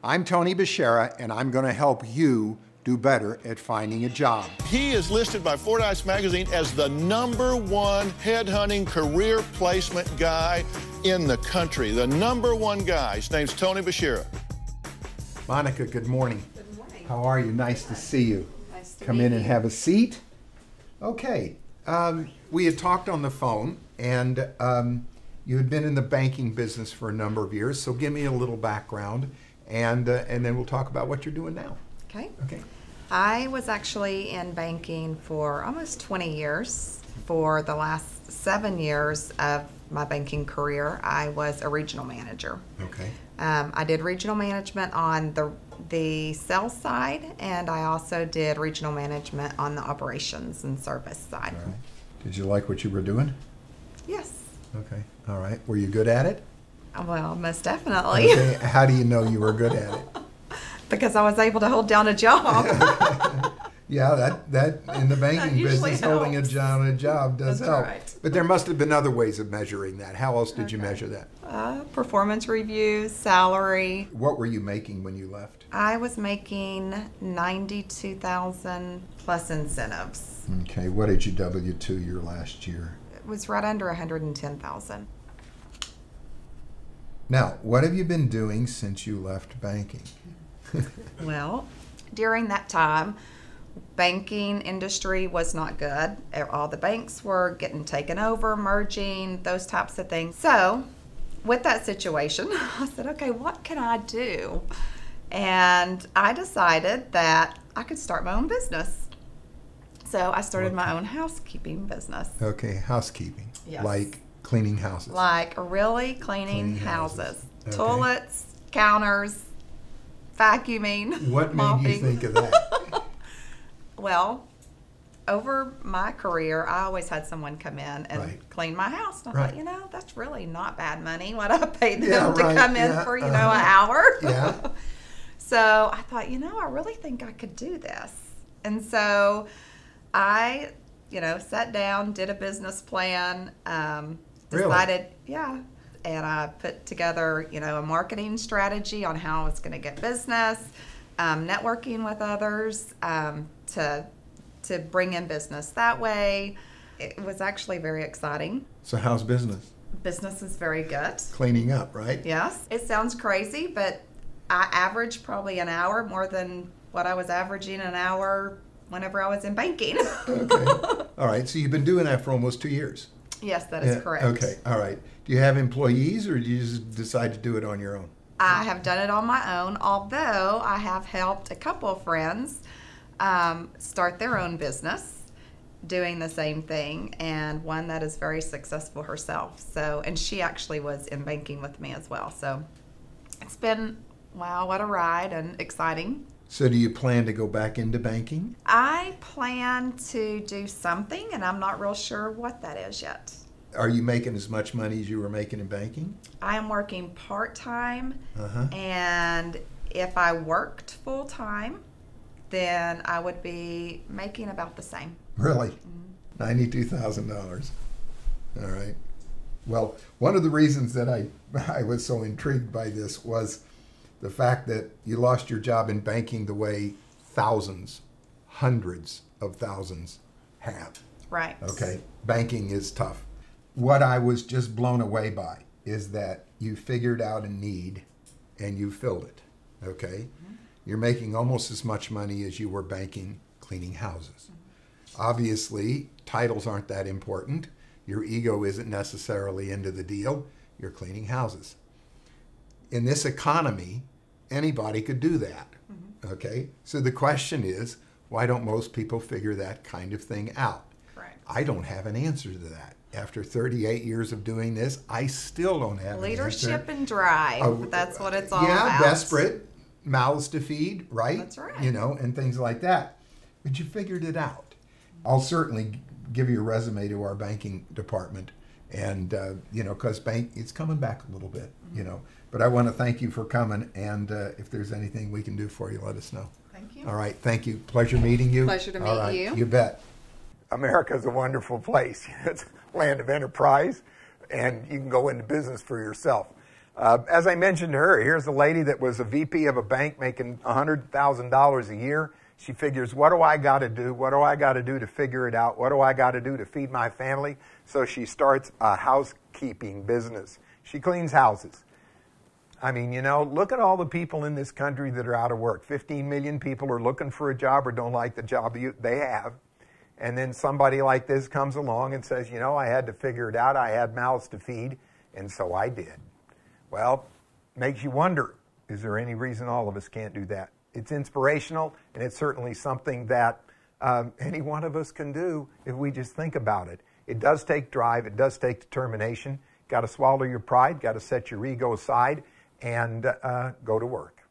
I'm Tony Beshara, and I'm going to help you do better at finding a job. He is listed by Fordyce Magazine as the #1 headhunting career placement guy in the country. The #1 guy. His name's Tony Beshara. Monica, good morning. Good morning. How are you? Nice to see you. Nice to Come meet in and you. have a seat. Okay. We had talked on the phone, and you had been in the banking business for a number of years, so give me a little background, and then we'll talk about what you're doing now. Okay. Okay. I was actually in banking for almost 20 years. For the last 7 years of my banking career, I was a regional manager. Okay. I did regional management on the sales side, and I also did regional management on the operations and service side. All right. Did you like what you were doing? Yes. Okay. All right. Were you good at it? Well, most definitely. Okay. How do you know you were good at it? Because I was able to hold down a job. Yeah, that in the banking usually business, holding a helps. job does That's help. right. But there must have been other ways of measuring that. How else did you measure that? Performance reviews, salary. What were you making when you left? I was making $92,000 plus incentives. Okay, what did you W-2 your last year? It was right under $110,000. Now, what have you been doing since you left banking? Well, during that time, banking industry was not good. All the banks were getting taken over, merging, those types of things. So, with that situation, I said, okay, what can I do? And I decided that I could start my own business. So I started my own housekeeping business. Okay, housekeeping. Yes. Like cleaning houses. Like really cleaning houses. Okay. Toilets, counters, vacuuming, What made mopping. you think of that? Well, over my career, I always had someone come in and Right. clean my house. And I Right. thought, you know, that's really not bad money. What I paid them Yeah, to right, come in yeah, for, an hour. Yeah. So I thought, you know, I really think I could do this. And so I, sat down, did a business plan, decided, and I put together, a marketing strategy on how I was going to get business, networking with others to bring in business that way. It was actually very exciting. So how's business? Business is very good. Cleaning up, right? Yes. It sounds crazy, but I average probably an hour more than what I was averaging an hour whenever I was in banking. Okay. All right, so you've been doing that for almost 2 years. Yes, that is correct. Okay, all right. Do you have employees, or do you just decide to do it on your own? I have done it on my own, although I have helped a couple of friends start their own business doing the same thing, and one that is very successful herself. So, and she actually was in banking with me as well. So it's been, wow, what a ride and exciting. So do you plan to go back into banking? I plan to do something, and I'm not real sure what that is yet. Are you making as much money as you were making in banking? I am working part-time, Uh-huh. and if I worked full-time, then I would be making about the same. Really? $92,000. All right. Well, one of the reasons that I was so intrigued by this was the fact that you lost your job in banking the way thousands, hundreds of thousands have. Right. Okay, banking is tough. What I was just blown away by is that you figured out a need and you filled it. Okay, you're making almost as much money as you were banking cleaning houses. Obviously, titles aren't that important. Your ego isn't necessarily into the deal. You're cleaning houses. In this economy, anybody could do that. Okay, so the question is, why don't most people figure that kind of thing out? Correct. I don't have an answer to that. After 38 years of doing this, I still don't have an answer. Leadership and drive. That's what it's all yeah, about. desperate, mouths to feed, right? That's right. And things like that. But you figured it out. I'll certainly give you a resume to our banking department, and because it's coming back a little bit, But I want to thank you for coming, and if there's anything we can do for you, let us know. Thank you. All right, thank you. Pleasure meeting you. Pleasure to meet All right, you. You bet. America's a wonderful place. It's a land of enterprise, and you can go into business for yourself. As I mentioned to her, here's a lady that was a VP of a bank making $100,000 a year. She figures, what do I got to do? What do I got to do to figure it out? What do I got to do to feed my family? So she starts a housekeeping business. She cleans houses. I mean, you know, look at all the people in this country that are out of work. 15 million people are looking for a job or don't like the job they have. And then somebody like this comes along and says, you know, I had to figure it out. I had mouths to feed, and so I did. Well, makes you wonder, is there any reason all of us can't do that? It's inspirational, and it's certainly something that any one of us can do if we just think about it. It does take drive. It does take determination. Got to swallow your pride. Got to set your ego aside and go to work.